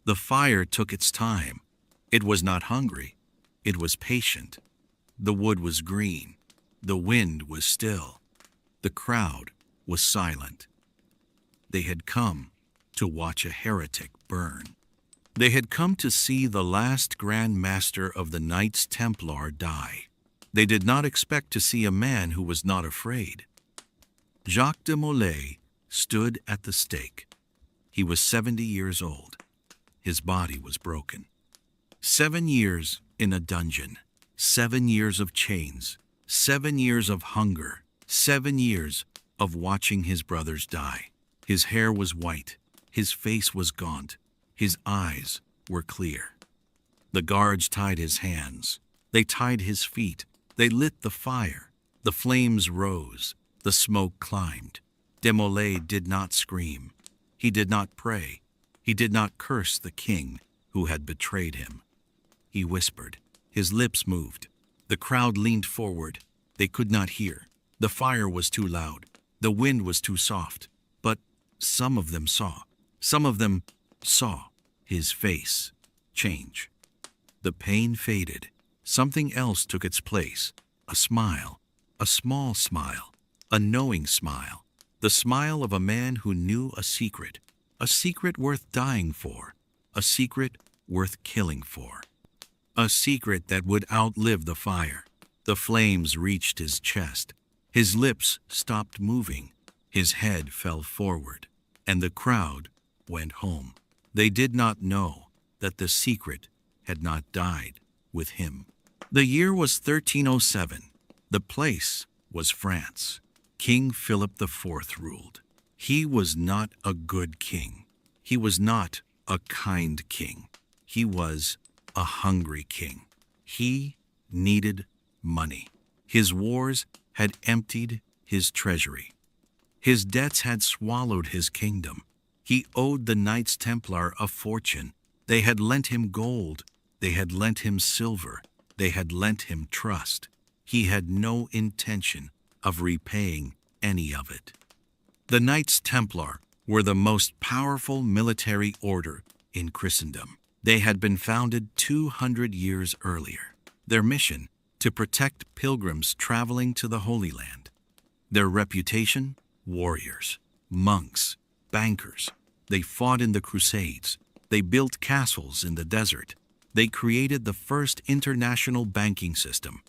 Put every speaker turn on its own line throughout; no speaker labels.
The fire took its time. It was not hungry. It was patient. The wood was green. The wind was still. The crowd was silent. They had come to watch a heretic burn. They had come to see the last Grand Master of the Knights Templar die. They did not expect to see a man who was not afraid. Jacques de Molay stood at the stake. He was 70 years old. His body was broken. 7 years in a dungeon, 7 years of chains, 7 years of hunger, 7 years of watching his brothers die. His hair was white, his face was gaunt, his eyes were clear. The guards tied his hands, they tied his feet, they lit the fire. The flames rose, the smoke climbed. De Molay did not scream. He did not pray. He did not curse the king who had betrayed him. He whispered. His lips moved. The crowd leaned forward. They could not hear. The fire was too loud. The wind was too soft. But some of them saw. Some of them saw his face change. The pain faded. Something else took its place. A smile. A small smile. A knowing smile. The smile of a man who knew a secret worth dying for, a secret worth killing for, a secret that would outlive the fire. The flames reached his chest. His lips stopped moving. His head fell forward, and the crowd went home. They did not know that the secret had not died with him. The year was 1307. The place was France. King Philip IV ruled. He was not a good king. He was not a kind king. He was a hungry king. He needed money. His wars had emptied his treasury. His debts had swallowed his kingdom. He owed the Knights Templar a fortune. They had lent him gold. They had lent him silver. They had lent him trust. He had no intention of repaying any of it. The Knights Templar were the most powerful military order in Christendom. They had been founded 200 years earlier. Their mission, to protect pilgrims traveling to the Holy Land. Their reputation, warriors, monks, bankers. They fought in the Crusades. They built castles in the desert. They created the first international banking system.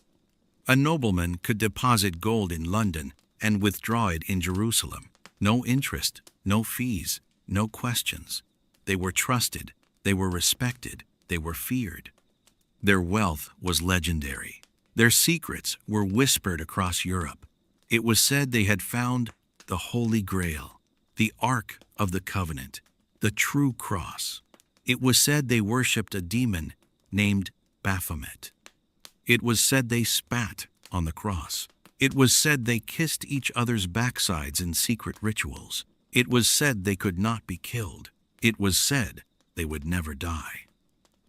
A nobleman could deposit gold in London and withdraw it in Jerusalem. No interest, no fees, no questions. They were trusted, they were respected, they were feared. Their wealth was legendary. Their secrets were whispered across Europe. It was said they had found the Holy Grail, the Ark of the Covenant, the true cross. It was said they worshipped a demon named Baphomet. It was said they spat on the cross. It was said they kissed each other's backsides in secret rituals. It was said they could not be killed. It was said they would never die.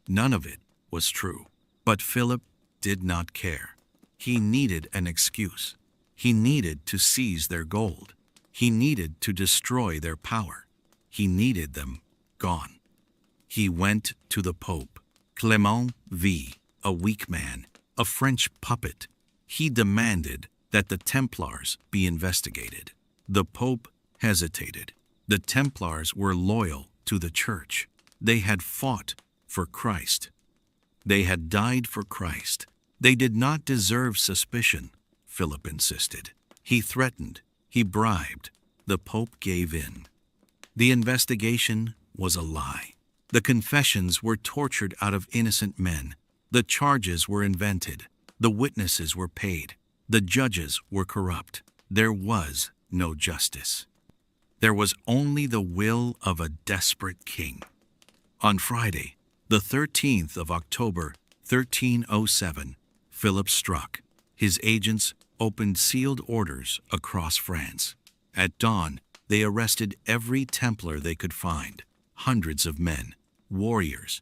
None of it was true. But Philip did not care. He needed an excuse. He needed to seize their gold. He needed to destroy their power. He needed them gone. He went to the Pope, Clement V, a weak man, a French puppet. He demanded that the Templars be investigated. The Pope hesitated. The Templars were loyal to the Church. They had fought for Christ. They had died for Christ. They did not deserve suspicion, Philip insisted. He threatened. He bribed. The Pope gave in. The investigation was a lie. The confessions were tortured out of innocent men. The charges were invented. The witnesses were paid. The judges were corrupt. There was no justice. There was only the will of a desperate king. On Friday, the 13th of October, 1307, Philip struck. His agents opened sealed orders across France. At dawn, they arrested every Templar they could find. Hundreds of men, warriors,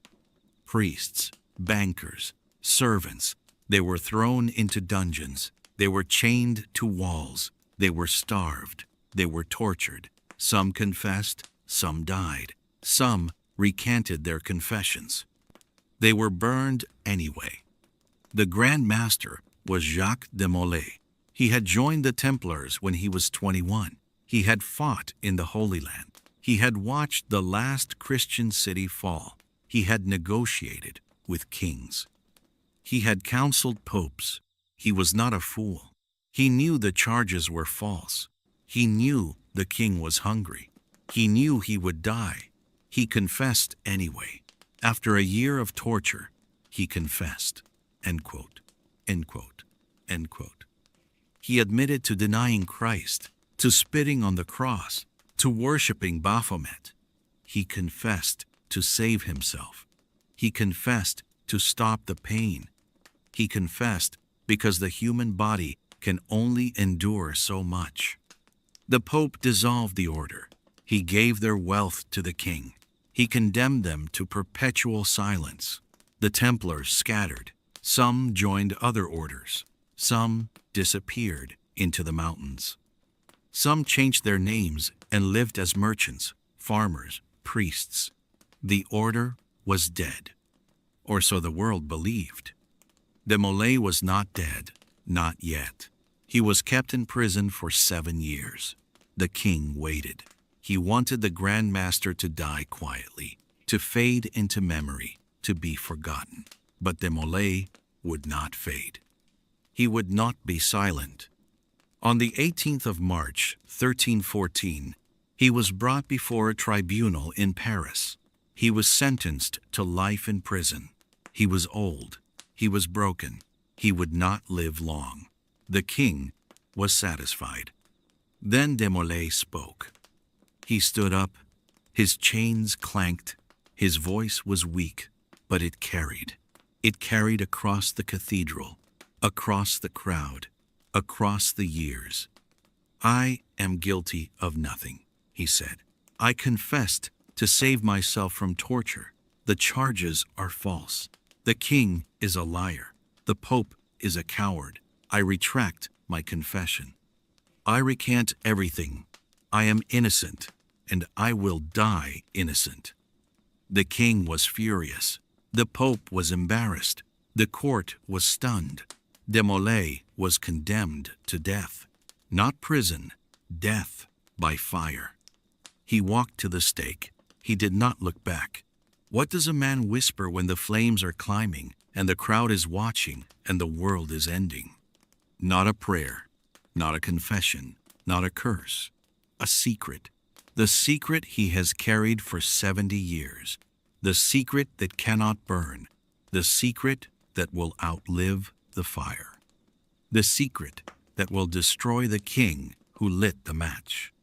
priests, bankers, servants. They were thrown into dungeons. They were chained to walls. They were starved. They were tortured. Some confessed. Some died. Some recanted their confessions. They were burned anyway. The Grand Master was Jacques de Molay. He had joined the Templars when he was 21. He had fought in the Holy Land. He had watched the last Christian city fall. He had negotiated with kings. He had counseled popes. He was not a fool. He knew the charges were false. He knew the king was hungry. He knew he would die. He confessed anyway. After a year of torture, he confessed. End quote. End quote. End quote. He admitted to denying Christ, to spitting on the cross, to worshiping Baphomet. He confessed to save himself. He confessed to stop the pain. He confessed because the human body can only endure so much. The Pope dissolved the order. He gave their wealth to the king. He condemned them to perpetual silence. The Templars scattered. Some joined other orders. Some disappeared into the mountains. Some changed their names and lived as merchants, farmers, priests. The order was dead, or so the world believed. De Molay was not dead, not yet. He was kept in prison for 7 years. The king waited. He wanted the Grand Master to die quietly, to fade into memory, to be forgotten. But de Molay would not fade. He would not be silent. On the 18th of March, 1314, he was brought before a tribunal in Paris. He was sentenced to life in prison. He was old. He was broken. He would not live long. The king was satisfied. Then de Molay spoke. He stood up. His chains clanked. His voice was weak, but it carried. It carried across the cathedral, across the crowd, across the years. I am guilty of nothing, he said. I confessed to save myself from torture. The charges are false. The king is a liar. The Pope is a coward. I retract my confession. I recant everything. I am innocent, and I will die innocent. The king was furious. The Pope was embarrassed. The court was stunned. De Molay was condemned to death. Not prison, death by fire. He walked to the stake. He did not look back. What does a man whisper when the flames are climbing and the crowd is watching and the world is ending? Not a prayer, not a confession, not a curse. A secret. The secret he has carried for 70 years. The secret that cannot burn. The secret that will outlive the fire. The secret that will destroy the king who lit the match.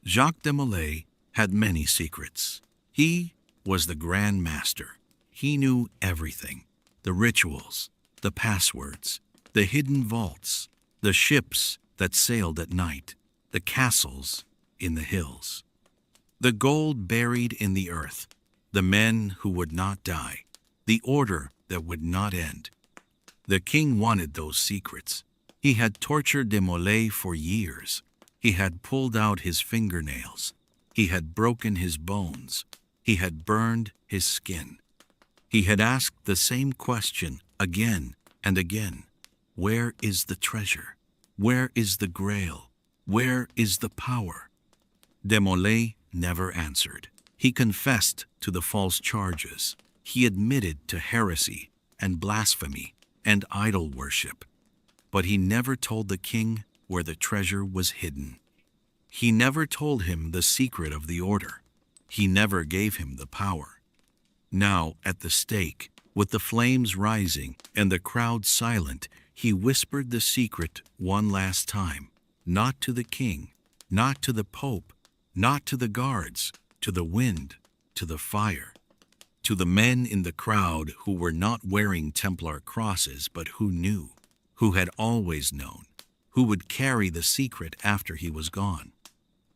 Jacques de Molay had many secrets. He was the Grand Master. He knew everything. The rituals, the passwords, the hidden vaults, the ships that sailed at night, the castles in the hills, the gold buried in the earth, the men who would not die, the order that would not end. The king wanted those secrets. He had tortured de Molay for years. He had pulled out his fingernails. He had broken his bones. He had burned his skin. He had asked the same question again and again. Where is the treasure? Where is the grail? Where is the power? De Molay never answered. He confessed to the false charges. He admitted to heresy and blasphemy and idol worship. But he never told the king where the treasure was hidden. He never told him the secret of the order. He never gave him the power. Now, at the stake, with the flames rising and the crowd silent, he whispered the secret one last time, not to the king, not to the Pope, not to the guards, to the wind, to the fire, to the men in the crowd who were not wearing Templar crosses but who knew, who had always known, who would carry the secret after he was gone.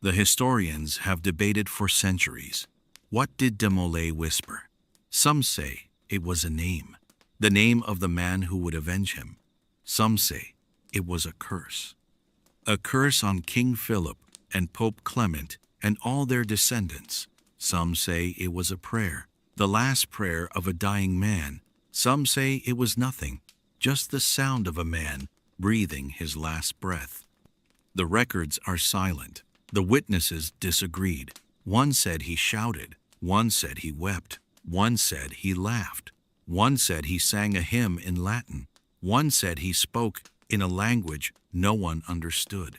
The historians have debated for centuries. What did de Molay whisper? Some say it was a name, the name of the man who would avenge him. Some say it was a curse on King Philip and Pope Clement and all their descendants. Some say it was a prayer, the last prayer of a dying man. Some say it was nothing, just the sound of a man breathing his last breath. The records are silent. The witnesses disagreed. One said he shouted. One said he wept. One said he laughed. One said he sang a hymn in Latin. One said he spoke in a language no one understood.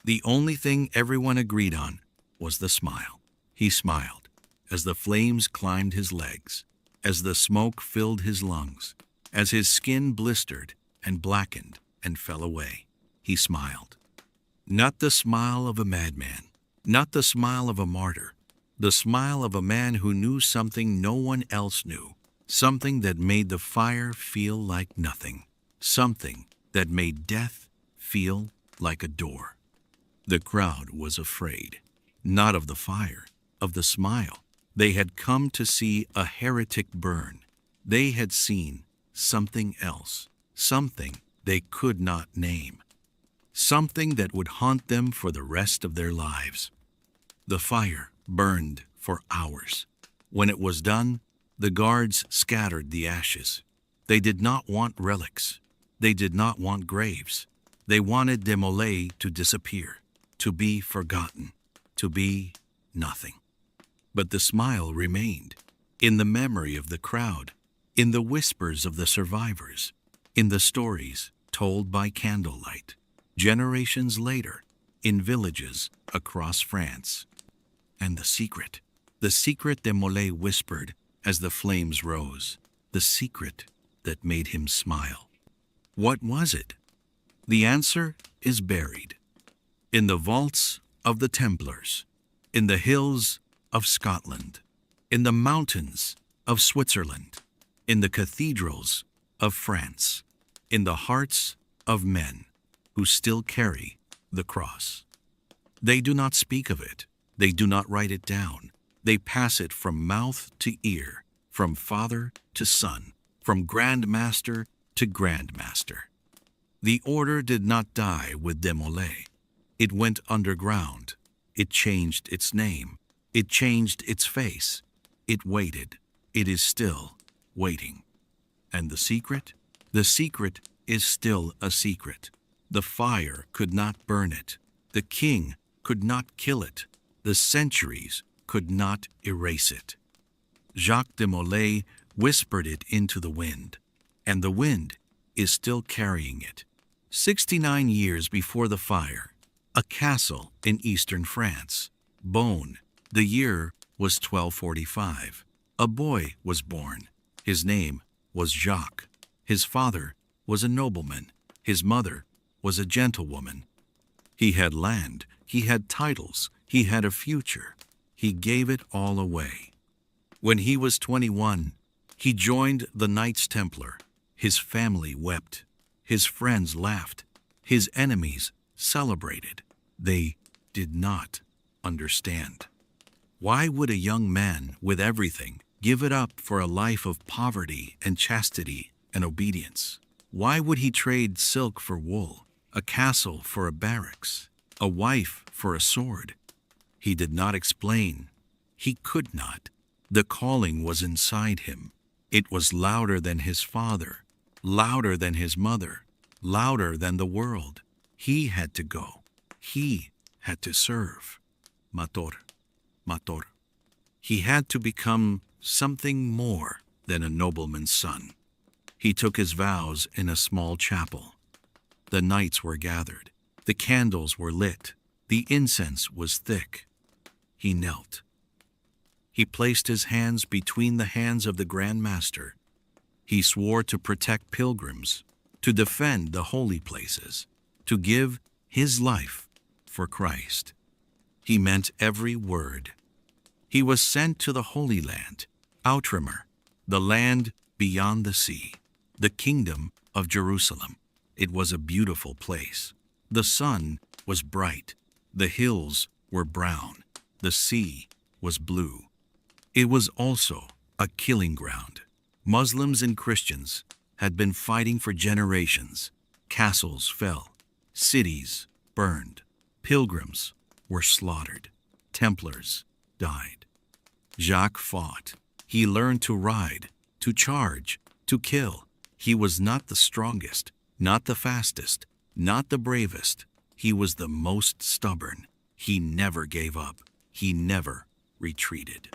The only thing everyone agreed on was the smile. He smiled as the flames climbed his legs, as the smoke filled his lungs, as his skin blistered and blackened and fell away. He smiled. Not the smile of a madman, not the smile of a martyr, the smile of a man who knew something no one else knew, something that made the fire feel like nothing, something that made death feel like a door. The crowd was afraid, not of the fire, of the smile. They had come to see a heretic burn. They had seen something else, something they could not name, something that would haunt them for the rest of their lives. The fire burned for hours. When it was done, the guards scattered the ashes. They did not want relics. They did not want graves. They wanted de Molay to disappear, to be forgotten, to be nothing. But the smile remained, in the memory of the crowd, in the whispers of the survivors, in the stories told by candlelight, generations later, in villages across France. And the secret de Molay whispered as the flames rose, the secret that made him smile. What was it? The answer is buried in the vaults of the Templars, in the hills of Scotland, in the mountains of Switzerland, in the cathedrals of France, in the hearts of men who still carry the cross. They do not speak of it. They do not write it down. They pass it from mouth to ear, from father to son, from Grand Master to Grand Master. The order did not die with de Molay. It went underground. It changed its name. It changed its face. It waited. It is still waiting. And the secret? The secret is still a secret. The fire could not burn it. The king could not kill it. The centuries could not erase it. Jacques de Molay whispered it into the wind, and the wind is still carrying it. 69 years before the fire, a castle in eastern France, Beaune. The year was 1245. A boy was born. His name was Jacques. His father was a nobleman. His mother was a gentlewoman. He had land. He had titles. He had a future. He gave it all away. When he was 21, he joined the Knights Templar. His family wept. His friends laughed. His enemies celebrated. They did not understand. Why would a young man with everything give it up for a life of poverty and chastity and obedience? Why would he trade silk for wool, a castle for a barracks, a wife for a sword? He did not explain. He could not. The calling was inside him. It was louder than his father, louder than his mother, louder than the world. He had to go. He had to serve. Mator. He had to become something more than a nobleman's son. He took his vows in a small chapel. The knights were gathered. The candles were lit. The incense was thick. He knelt. He placed his hands between the hands of the Grand Master. He swore to protect pilgrims, to defend the holy places, to give his life for Christ. He meant every word. He was sent to the Holy Land, Outremer, the land beyond the sea, the kingdom of Jerusalem. It was a beautiful place. The sun was bright. The hills were brown. The sea was blue. It was also a killing ground. Muslims and Christians had been fighting for generations. Castles fell. Cities burned. Pilgrims were slaughtered. Templars died. Jacques fought. He learned to ride, to charge, to kill. He was not the strongest, not the fastest, not the bravest. He was the most stubborn. He never gave up. He never retreated.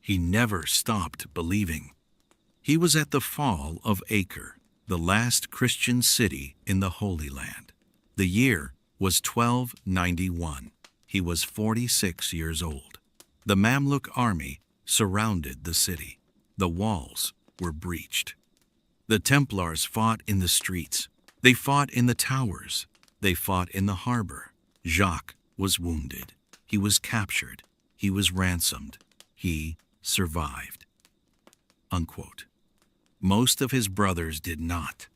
He never stopped believing. He was at the fall of Acre, the last Christian city in the Holy Land. The year was 1291. He was 46 years old. The Mamluk army surrounded the city. The walls were breached. The Templars fought in the streets. They fought in the towers. They fought in the harbor. Jacques was wounded. He was captured. He was ransomed. He survived. Unquote. Most of his brothers did not.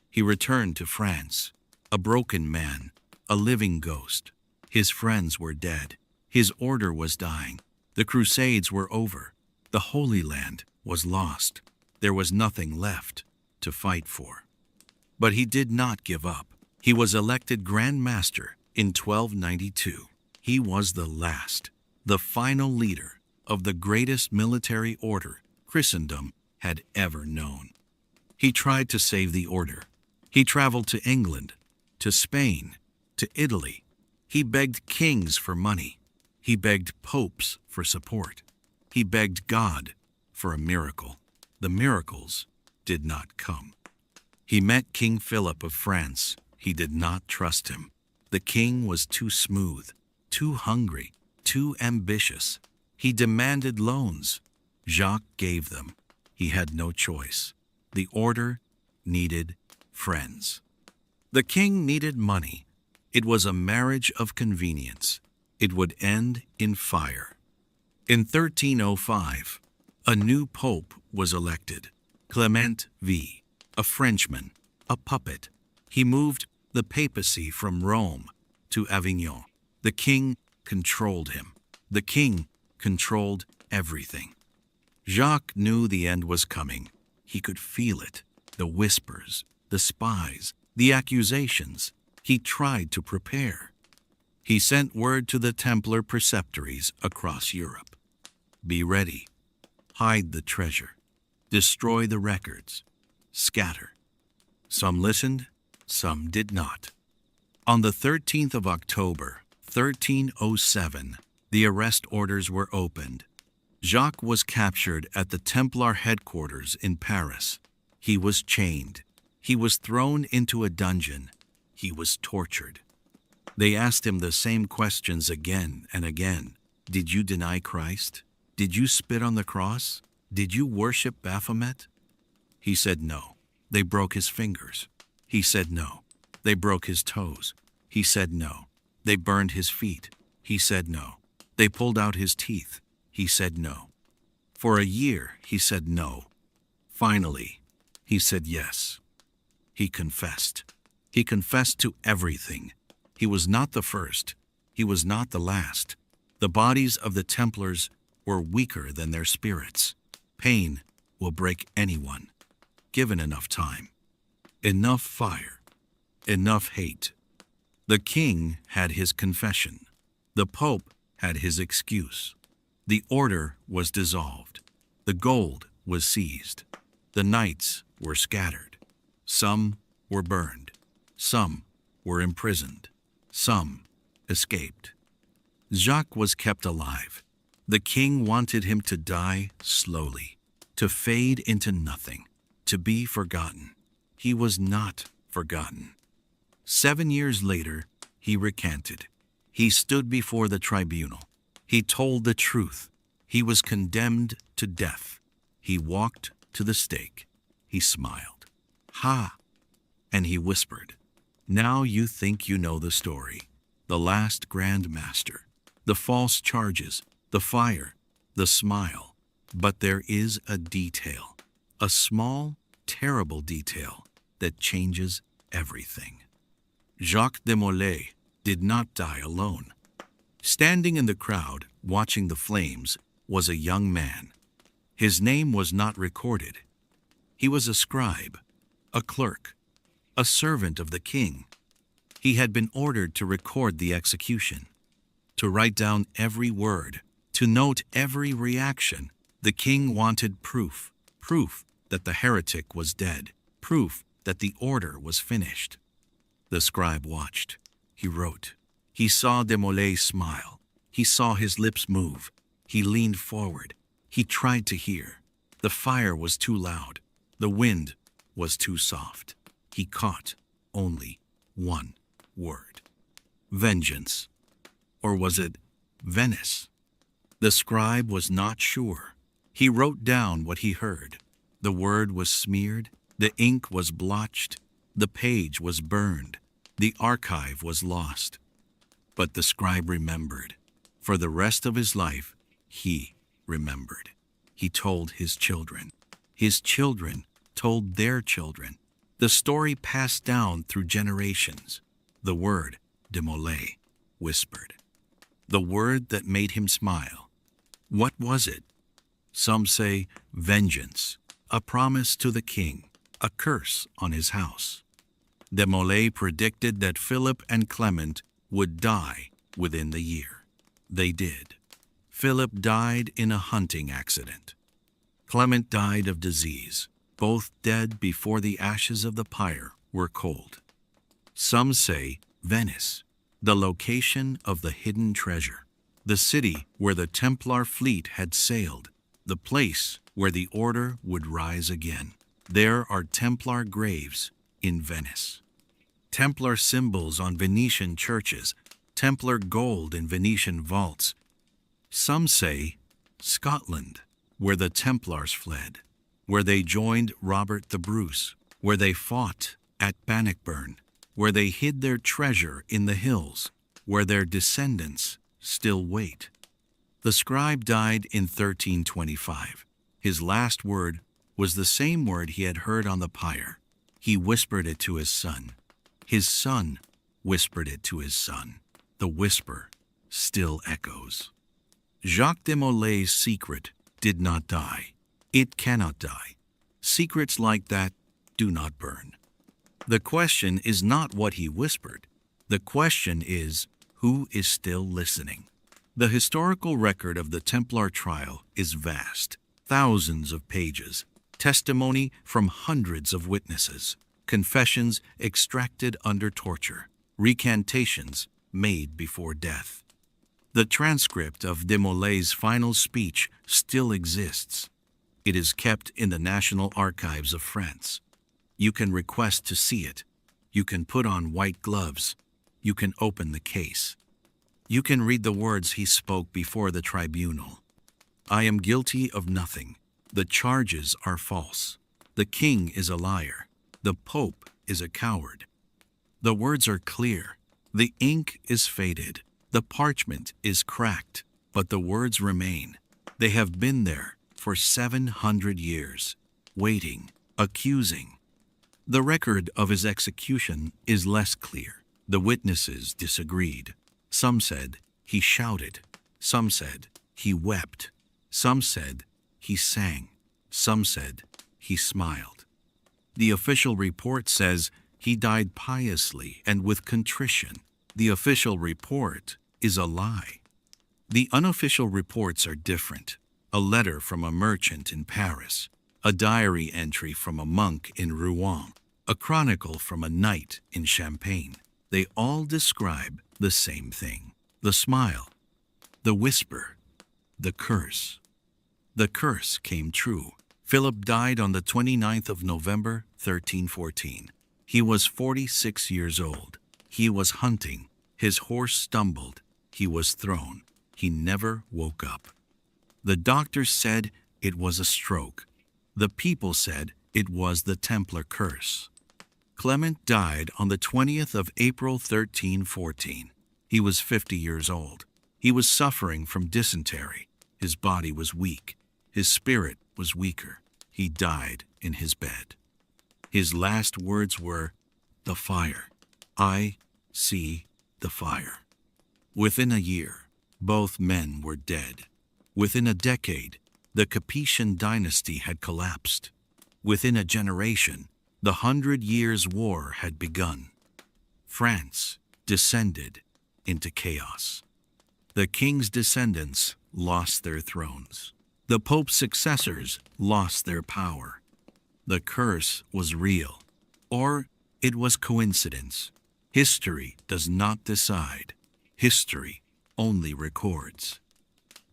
He returned to France, a broken man, a living ghost. His friends were dead. His order was dying. The Crusades were over. The Holy Land was lost. There was nothing left to fight for. But he did not give up. He was elected Grand Master in 1292. He was the last, the final leader of the greatest military order Christendom had ever known. He tried to save the order. He traveled to England, to Spain, to Italy. He begged kings for money. He begged popes for support. He begged God for a miracle. The miracles did not come. He met King Philip of France. He did not trust him. The king was too smooth, too hungry, too ambitious. He demanded loans. Jacques gave them. He had no choice. The order needed friends. The king needed money. It was a marriage of convenience. It would end in fire. In 1305, a new pope was elected, Clement V, a Frenchman, a puppet. He moved the papacy from Rome to Avignon. The king controlled him. The king controlled everything. Jacques knew the end was coming. He could feel it, the whispers, the spies, the accusations. He tried to prepare. He sent word to the Templar preceptories across Europe. Be ready. Hide the treasure. Destroy the records. Scatter. Some listened, some did not. On the 13th of October, 1307, the arrest orders were opened. Jacques was captured at the Templar headquarters in Paris. He was chained. He was thrown into a dungeon. He was tortured. They asked him the same questions again and again. Did you deny Christ? Did you spit on the cross? Did you worship Baphomet? He said no. They broke his fingers. He said no. They broke his toes. He said no. They burned his feet. He said no. They pulled out his teeth. He said no. For a year, he said no. Finally, he said yes. He confessed. He confessed to everything. He was not the first. He was not the last. The bodies of the Templars were weaker than their spirits. Pain will break anyone, given enough time, enough fire, enough hate. The king had his confession. The pope had his excuse. The order was dissolved. The gold was seized. The knights were scattered. Some were burned. Some were imprisoned. Some escaped. Jacques was kept alive. The king wanted him to die slowly, to fade into nothing, to be forgotten. He was not forgotten. 7 years later, he recanted. He stood before the tribunal. He told the truth. He was condemned to death. He walked to the stake. He smiled. Ha! And he whispered, now you think you know the story. The last Grand Master, the false charges, the fire, the smile. But there is a detail, a small, terrible detail that changes everything. Jacques de Molay did not die alone. Standing in the crowd, watching the flames, was a young man. His name was not recorded. He was a scribe, a clerk, a servant of the king. He had been ordered to record the execution, to write down every word, to note every reaction. The king wanted proof, proof that the heretic was dead, proof that the order was finished. The scribe watched. He wrote. He saw de Molay smile. He saw his lips move. He leaned forward. He tried to hear. The fire was too loud. The wind was too soft. He caught only one word. Vengeance. Or was it Venice? The scribe was not sure. He wrote down what he heard. The word was smeared. The ink was blotched. The page was burned. The archive was lost. But the scribe remembered. For the rest of his life, he remembered. He told his children. His children told their children. The story passed down through generations. The word, de Molay, whispered. The word that made him smile. What was it? Some say vengeance, a promise to the king, a curse on his house. De Molay predicted that Philip and Clement would die within the year. They did. Philip died in a hunting accident. Clement died of disease, both dead before the ashes of the pyre were cold. Some say Venice, the location of the hidden treasure, the city where the Templar fleet had sailed, the place where the order would rise again. There are Templar graves in Venice. Templar symbols on Venetian churches, Templar gold in Venetian vaults. Some say Scotland, where the Templars fled, where they joined Robert the Bruce, where they fought at Bannockburn, where they hid their treasure in the hills, where their descendants still wait. The scribe died in 1325. His last word was the same word he had heard on the pyre. He whispered it to his son. His son whispered it to his son. The whisper still echoes. Jacques de Molay's secret did not die. It cannot die. Secrets like that do not burn. The question is not what he whispered. The question is, who is still listening? The historical record of the Templar trial is vast. Thousands of pages, testimony from hundreds of witnesses, confessions extracted under torture, recantations made before death. The transcript of de Molay's final speech still exists. It is kept in the National Archives of France. You can request to see it. You can put on white gloves. You can open the case. You can read the words he spoke before the tribunal. I am guilty of nothing. The charges are false. The king is a liar. The Pope is a coward. The words are clear. The ink is faded. The parchment is cracked, but the words remain. They have been there for 700 years, waiting, accusing. The record of his execution is less clear. The witnesses disagreed. Some said he shouted. Some said he wept. Some said he sang. Some said he smiled. The official report says he died piously and with contrition. The official report is a lie. The unofficial reports are different. A letter from a merchant in Paris, a diary entry from a monk in Rouen, a chronicle from a knight in Champagne. They all describe the same thing. The smile, the whisper, the curse. The curse came true. Philip died on the 29th of November, 1314. He was 46 years old. He was hunting. His horse stumbled. He was thrown. He never woke up. The doctors said it was a stroke. The people said it was the Templar curse. Clement died on the 20th of April, 1314. He was 50 years old. He was suffering from dysentery. His body was weak. His spirit was weaker. He died in his bed. His last words were, "The fire. I see the fire." Within a year, both men were dead. Within a decade, the Capetian dynasty had collapsed. Within a generation, the 100 Years' War had begun. France descended into chaos. The king's descendants lost their thrones. The Pope's successors lost their power. The curse was real, or it was coincidence. History does not decide. History only records.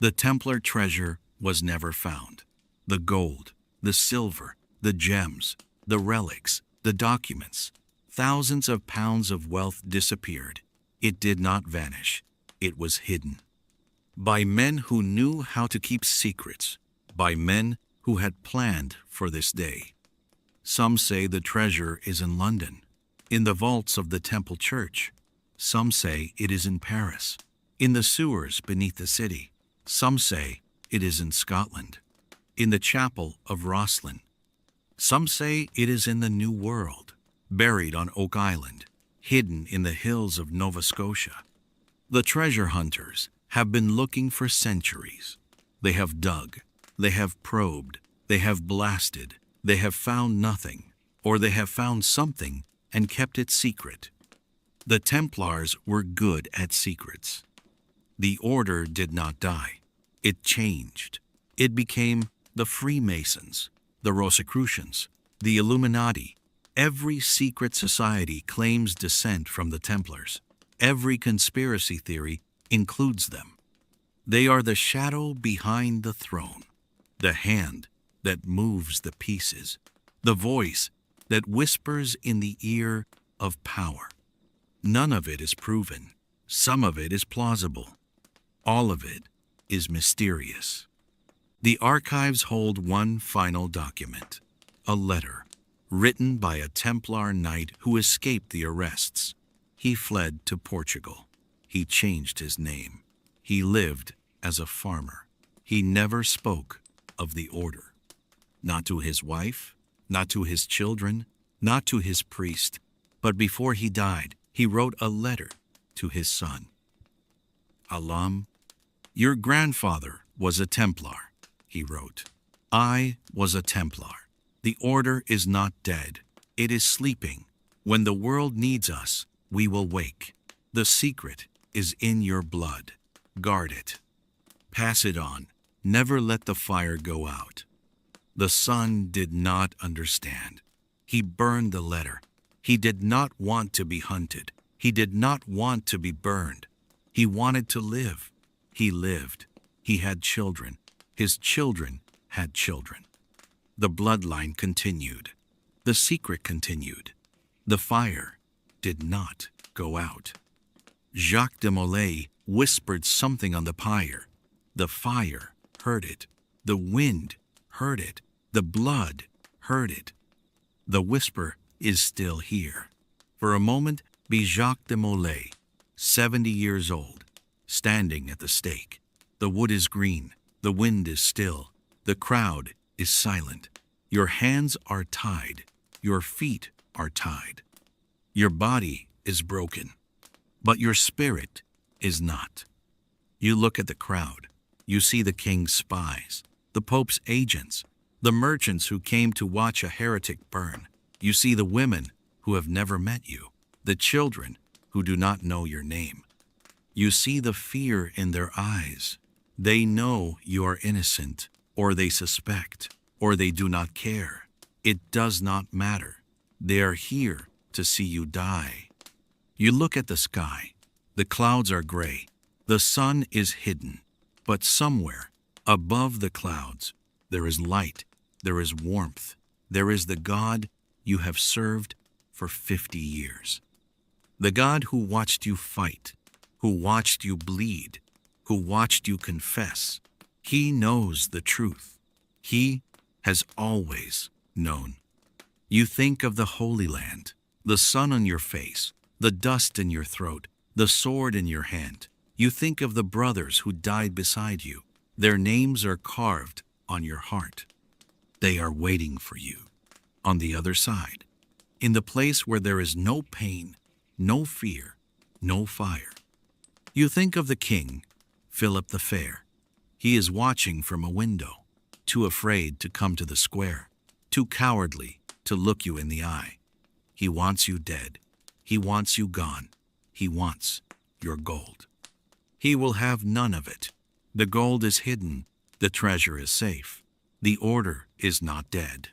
The Templar treasure was never found. The gold, the silver, the gems, the relics, the documents, thousands of pounds of wealth disappeared. It did not vanish. It was hidden. By men who knew how to keep secrets, by men who had planned for this day. Some say the treasure is in London, in the vaults of the Temple Church. Some say it is in Paris, in the sewers beneath the city. Some say it is in Scotland, in the chapel of Rosslyn. Some say it is in the New World, buried on Oak Island, hidden in the hills of Nova Scotia. The treasure hunters have been looking for centuries. They have dug, they have probed, they have blasted, they have found nothing, or they have found something and kept it secret. The Templars were good at secrets. The order did not die. It changed. It became the Freemasons, the Rosicrucians, the Illuminati. Every secret society claims descent from the Templars. Every conspiracy theory includes them. They are the shadow behind the throne, the hand that moves the pieces, the voice that whispers in the ear of power. None of it is proven. Some of it is plausible. All of it is mysterious. The archives hold one final document, a letter written by a Templar knight who escaped the arrests. He fled to Portugal. He changed his name. He lived as a farmer. He never spoke of the order. Not to his wife, not to his children, not to his priest, but before he died, he wrote a letter to his son. Alam, your grandfather was a Templar, he wrote. I was a Templar. The order is not dead. It is sleeping. When the world needs us, we will wake. The secret is in your blood. Guard it. Pass it on. Never let the fire go out. The son did not understand. He burned the letter. He did not want to be hunted. He did not want to be burned. He wanted to live. He lived. He had children. His children had children. The bloodline continued. The secret continued. The fire did not go out. Jacques de Molay whispered something on the pyre. The fire heard it. The wind heard it. The blood heard it. The whisper is still here. For a moment, be Jacques de Molay, 70 years old, standing at the stake. The wood is green. The wind is still. The crowd is silent. Your hands are tied. Your feet are tied. Your body is broken, but your spirit is not. You look at the crowd. You see the king's spies, the Pope's agents, the merchants who came to watch a heretic burn. You see the women who have never met you, the children who do not know your name. You see the fear in their eyes. They know you are innocent, or they suspect, or they do not care. It does not matter. They are here to see you die. You look at the sky. The clouds are gray. The sun is hidden. But somewhere, above the clouds, there is light. There is warmth. There is the God you have served for 50 years. The God who watched you fight, who watched you bleed, who watched you confess. He knows the truth. He has always known. You think of the Holy Land, the sun on your face, the dust in your throat, the sword in your hand. You think of the brothers who died beside you. Their names are carved on your heart. They are waiting for you on the other side, in the place where there is no pain, no fear, no fire. You think of the king, Philip the Fair. He is watching from a window, too afraid to come to the square, too cowardly to look you in the eye. He wants you dead. He wants you gone. He wants your gold. He will have none of it. The gold is hidden, the treasure is safe, the order is not dead.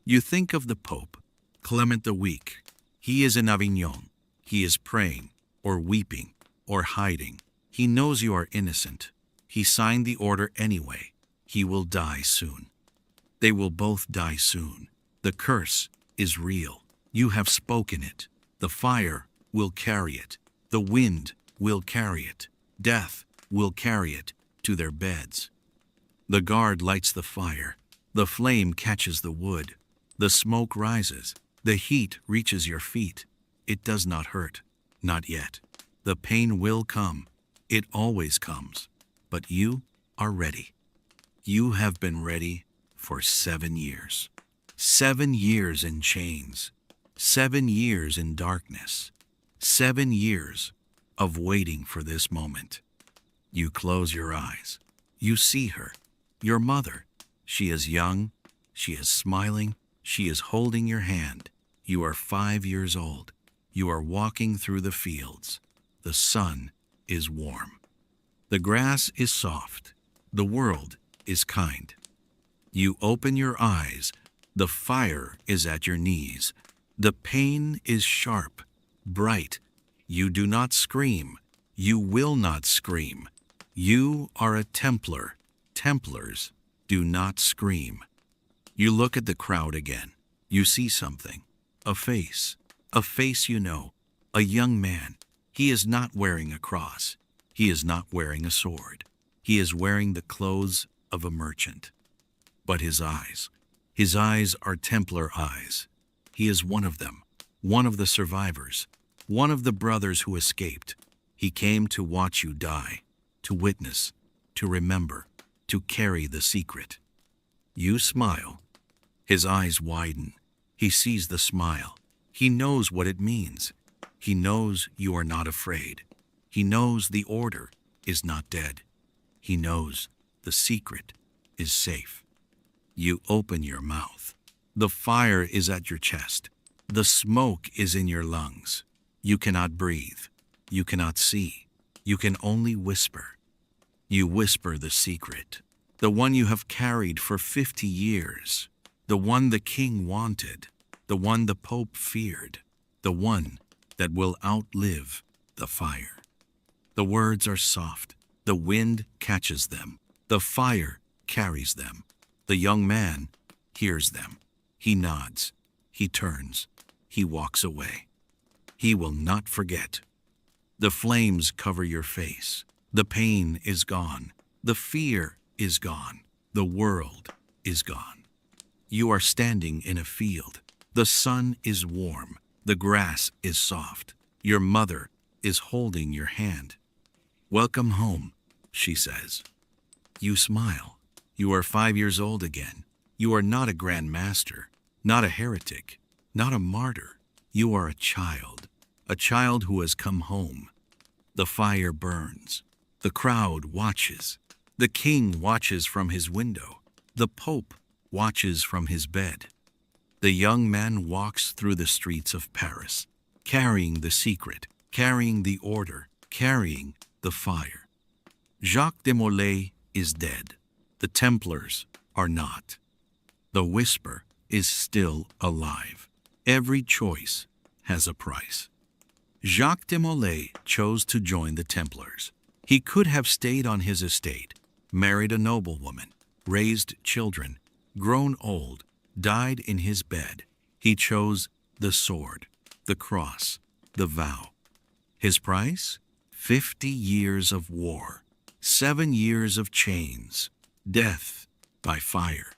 You think of the Pope, Clement the Weak. He is in Avignon. He is praying, or weeping, or hiding. He knows you are innocent. He signed the order anyway. He will die soon. They will both die soon. The curse is real. You have spoken it. The fire will carry it. The wind will carry it. Death will carry it to their beds. The guard lights the fire. The flame catches the wood. The smoke rises. The heat reaches your feet. It does not hurt. Not yet. The pain will come. It always comes. But you are ready. You have been ready for 7 years. 7 years in chains. 7 years in darkness. 7 years of waiting for this moment. You close your eyes. You see her, your mother. She is young. She is smiling. She is holding your hand. You are 5 years old. You are walking through the fields. The sun is warm. The grass is soft. The world is kind. You open your eyes. The fire is at your knees. The pain is sharp, bright. You do not scream. You will not scream. You are a Templar. Templars do not scream. You look at the crowd again. You see something. A face you know. A young man. He is not wearing a cross. He is not wearing a sword. He is wearing the clothes of a merchant. But his eyes are Templar eyes. He is one of them, one of the survivors, one of the brothers who escaped. He came to watch you die, to witness, to remember, to carry the secret. You smile. His eyes widen. He sees the smile. He knows what it means. He knows you are not afraid. He knows the order is not dead. He knows the secret is safe. You open your mouth. The fire is at your chest. The smoke is in your lungs. You cannot breathe. You cannot see. You can only whisper. You whisper the secret, the one you have carried for 50 years, the one the king wanted, the one the Pope feared, the one that will outlive the fire. The words are soft. The wind catches them. The fire carries them. The young man hears them. He nods. He turns. He walks away. He will not forget. The flames cover your face. The pain is gone. The fear is gone. The world is gone. You are standing in a field. The sun is warm. The grass is soft. Your mother is holding your hand. "Welcome home," she says. You smile. You are 5 years old again. You are not a grand master, not a heretic, not a martyr. You are a child who has come home. The fire burns. The crowd watches. The king watches from his window. The Pope watches from his bed. The young man walks through the streets of Paris, carrying the secret, carrying the order, carrying the fire. Jacques de Molay is dead. The Templars are not. The whisper is still alive. Every choice has a price. Jacques de Molay chose to join the Templars. He could have stayed on his estate, married a noblewoman, raised children, grown old, died in his bed. He chose the sword, the cross, the vow. His price? 50 years of war, 7 years of chains, death by fire.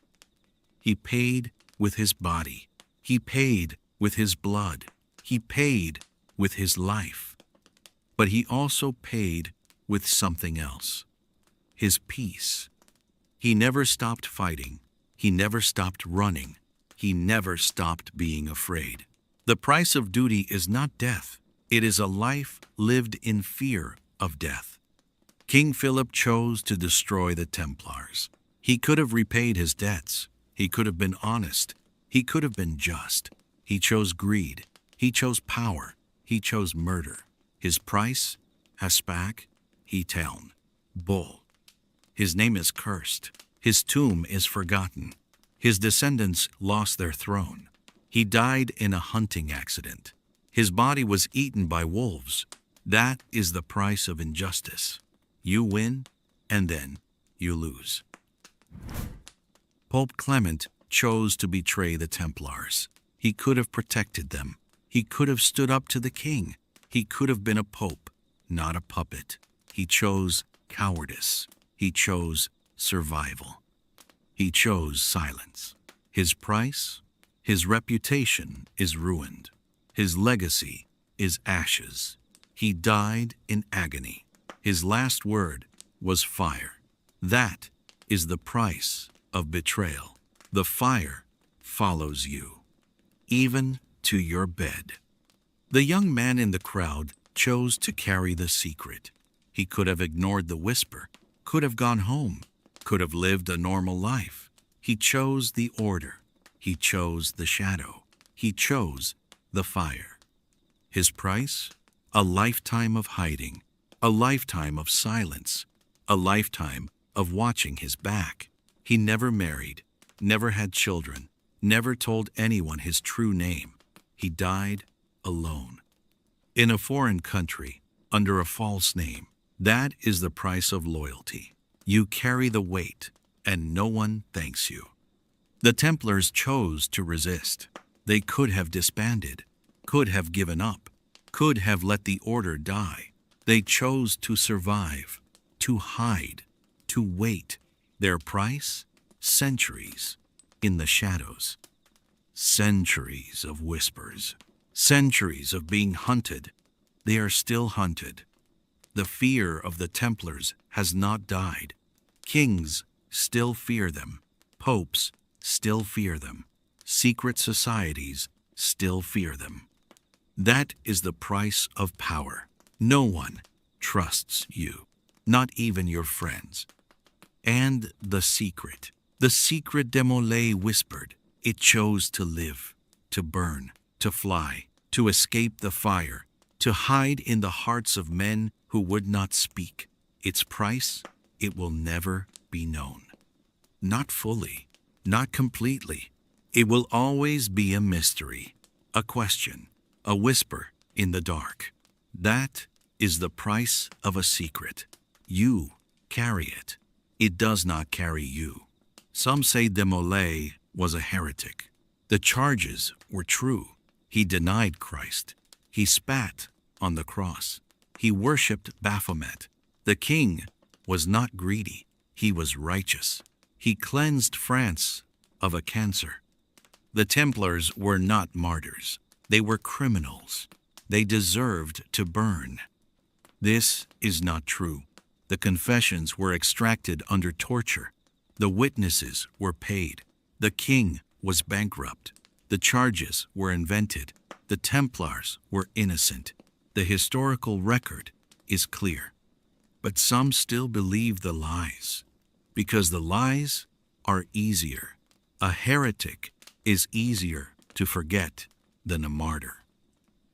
He paid with his body. He paid with his blood. He paid with his life. But he also paid with something else. His peace. He never stopped fighting. He never stopped running. He never stopped being afraid. The price of duty is not death. It is a life lived in fear of death. King Philip chose to destroy the Templars. He could have repaid his debts. He could have been honest. He could have been just. He chose greed. He chose power. He chose murder. His price? Haspak, Heteln, Bull. His name is cursed. His tomb is forgotten. His descendants lost their throne. He died in a hunting accident. His body was eaten by wolves. That is the price of injustice. You win, and then you lose. Pope Clement chose to betray the Templars. He could have protected them. He could have stood up to the king. He could have been a pope, not a puppet. He chose cowardice. He chose survival. He chose silence. His price? His reputation is ruined. His legacy is ashes. He died in agony. His last word was fire. That is the price of betrayal. The fire follows you, even to your bed. The young man in the crowd chose to carry the secret. He could have ignored the whisper, could have gone home, could have lived a normal life. He chose the order. He chose the shadow. He chose the fire. His price? A lifetime of hiding, a lifetime of silence, a lifetime of watching his back. He never married, never had children, never told anyone his true name. He died alone. In a foreign country, under a false name. That is the price of loyalty. You carry the weight, and no one thanks you. The Templars chose to resist. They could have disbanded, could have given up, could have let the order die. They chose to survive, to hide, to wait. Their price? Centuries in the shadows. Centuries of whispers. Centuries of being hunted. They are still hunted. The fear of the Templars has not died. Kings still fear them. Popes still fear them. Secret societies still fear them. That is the price of power. No one trusts you, not even your friends. And the secret Demolay whispered. It chose to live, to burn, to fly, to escape the fire, to hide in the hearts of men who would not speak. Its price? It will never be known. Not fully, not completely. It will always be a mystery, a question, a whisper in the dark. That is the price of a secret. You carry it. It does not carry you. Some say Demolay was a heretic. The charges were true. He denied Christ. He spat on the cross. He worshipped Baphomet. The king was not greedy. He was righteous. He cleansed France of a cancer. The Templars were not martyrs. They were criminals. They deserved to burn. This is not true. The confessions were extracted under torture. The witnesses were paid. The king was bankrupt. The charges were invented. The Templars were innocent. The historical record is clear. But some still believe the lies, because the lies are easier. A heretic is easier to forget than a martyr.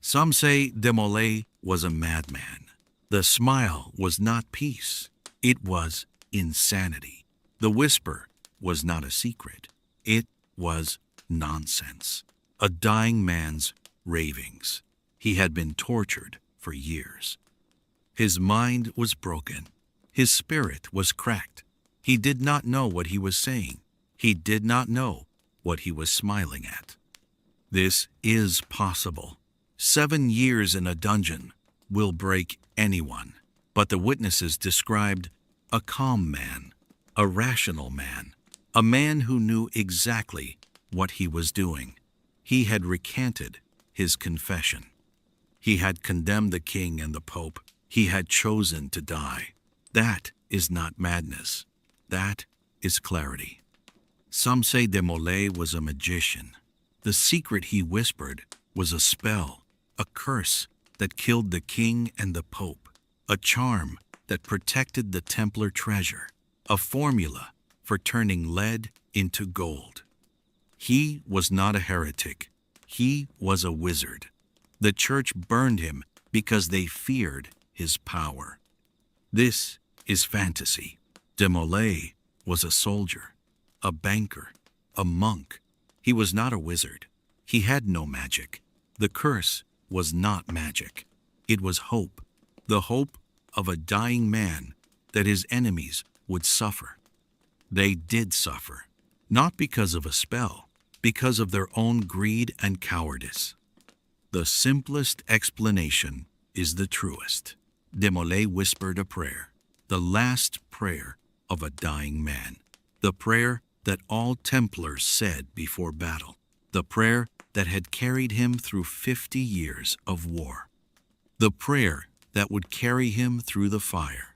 Some say Demolay was a madman. The smile was not peace. It was insanity. The whisper was not a secret. It was nonsense. A dying man's ravings. He had been tortured for years. His mind was broken. His spirit was cracked. He did not know what he was saying. He did not know what he was smiling at. This is possible. 7 years in a dungeon will break anyone. But the witnesses described a calm man, a rational man, a man who knew exactly what he was doing. He had recanted his confession. He had condemned the king and the pope. He had chosen to die. That is not madness. That is clarity. Some say Demolay was a magician. The secret he whispered was a spell, a curse that killed the king and the pope, a charm that protected the Templar treasure, a formula for turning lead into gold. He was not a heretic. He was a wizard. The church burned him because they feared his power. This is fantasy. De Molay was a soldier, a banker, a monk. He was not a wizard. He had no magic. The curse was not magic. It was hope, the hope of a dying man that his enemies would suffer. They did suffer, not because of a spell, because of their own greed and cowardice. The simplest explanation is the truest. De Molay whispered a prayer, the last prayer of a dying man, the prayer that all Templars said before battle, the prayer that had carried him through 50 years of war, the prayer that would carry him through the fire.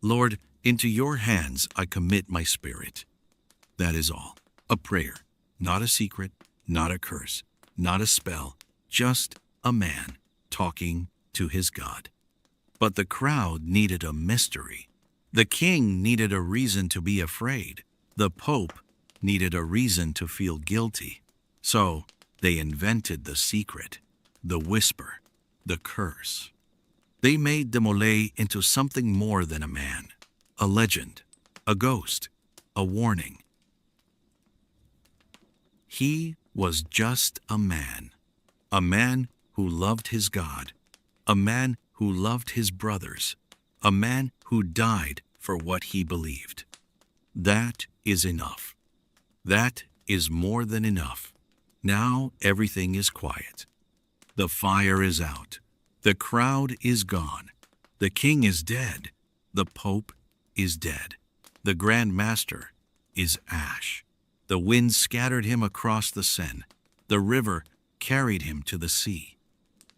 Lord, into your hands I commit my spirit. That is all. A prayer, not a secret, not a curse, not a spell, just a man talking to his God. But the crowd needed a mystery. The king needed a reason to be afraid. The Pope needed a reason to feel guilty. So they invented the secret, the whisper, the curse. They made de Molay into something more than a man, a legend, a ghost, a warning. He was just a man who loved his God, a man who loved his brothers, a man who died for what he believed. That is enough. That is more than enough. Now everything is quiet. The fire is out. The crowd is gone. The king is dead. The Pope is dead. The Grand Master is ash. The wind scattered him across the Seine. The river carried him to the sea.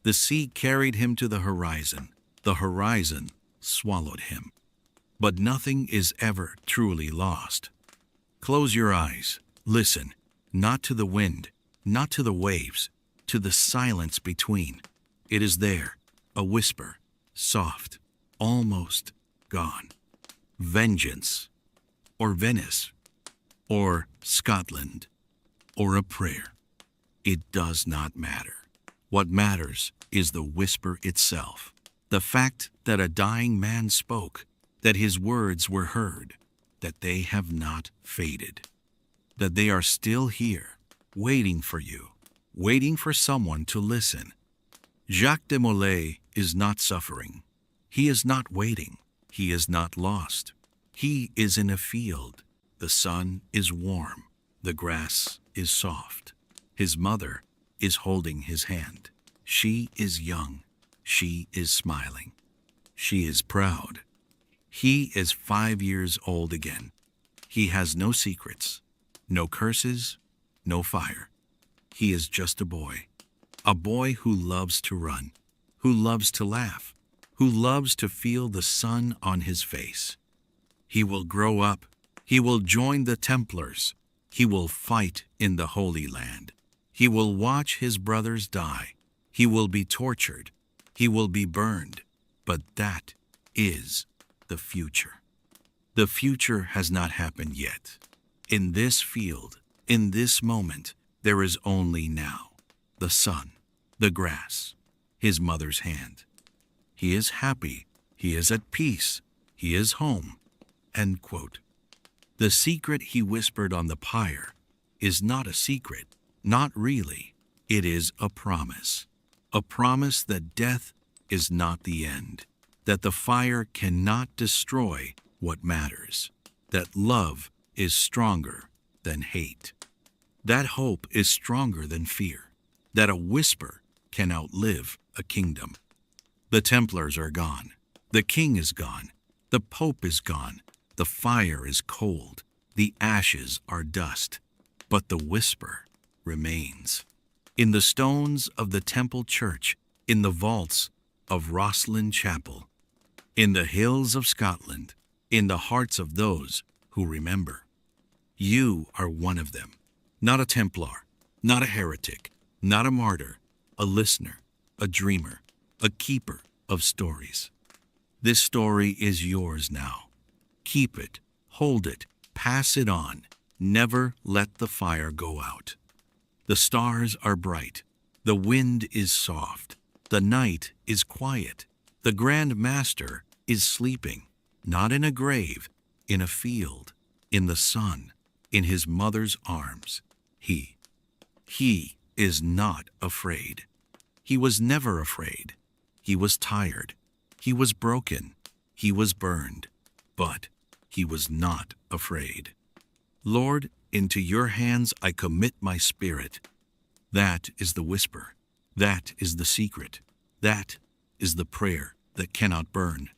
The sea carried him to the horizon. The horizon swallowed him. But nothing is ever truly lost. Close your eyes. Listen, not to the wind, not to the waves, to the silence between. It is there, a whisper, soft, almost gone. Vengeance, or Venice, or Scotland, or a prayer. It does not matter. What matters is the whisper itself. The fact that a dying man spoke, that his words were heard, that they have not faded, that they are still here, waiting for you, waiting for someone to listen. Jacques de Molay is not suffering. He is not waiting. He is not lost. He is in a field. The sun is warm. The grass is soft. His mother is holding his hand. She is young. She is smiling. She is proud. He is 5 years old again. He has no secrets, no curses, no fire. He is just a boy who loves to run, who loves to laugh, who loves to feel the sun on his face. He will grow up. He will join the Templars. He will fight in the Holy Land. He will watch his brothers die. He will be tortured. He will be burned. But that is the future. The future has not happened yet. In this field, in this moment, there is only now. The sun, the grass, his mother's hand. He is happy. He is at peace. He is home. End quote. The secret he whispered on the pyre is not a secret, not really. It is a promise that death is not the end, that the fire cannot destroy what matters, that love is stronger than hate, that hope is stronger than fear, that a whisper can outlive a kingdom. The Templars are gone. The king is gone. The Pope is gone. The fire is cold. The ashes are dust. But the whisper remains. In the stones of the Temple Church, in the vaults of Rosslyn Chapel, in the hills of Scotland, in the hearts of those who remember. You are one of them. Not a Templar, not a heretic, not a martyr, a listener, a dreamer, a keeper of stories. This story is yours now. Keep it, hold it, pass it on. Never let the fire go out. The stars are bright. The wind is soft. The night is quiet. The Grand Master is sleeping, not in a grave, in a field, in the sun, in his mother's arms. He is not afraid. He was never afraid. He was tired. He was broken. He was burned. But he was not afraid. Lord, into your hands I commit my spirit. That is the whisper. That is the secret. That is the prayer that cannot burn.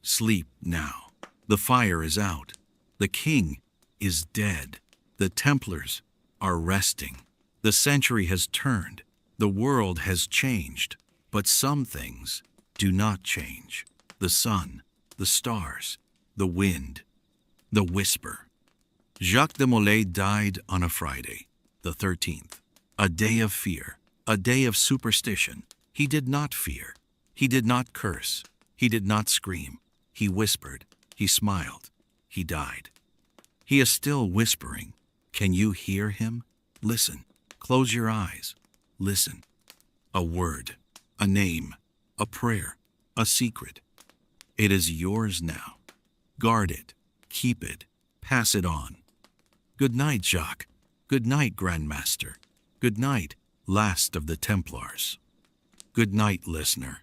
Sleep now. The fire is out. The king is dead. The Templars are resting. The century has turned. The world has changed. But some things do not change. The sun, the stars, the wind, the whisper. Jacques de Molay died on a Friday, the 13th, a day of fear, a day of superstition. He did not fear. He did not curse. He did not scream. He whispered. He smiled. He died. He is still whispering. Can you hear him? Listen. Close your eyes. Listen. A word, a name, a prayer, a secret. It is yours now. Guard it. Keep it. Pass it on. Good night, Jacques. Good night, Grandmaster. Good night, last of the Templars. Good night, listener.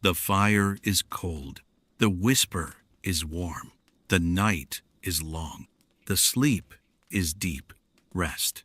The fire is cold. The whisper is warm. The night is long. The sleep is deep. Rest.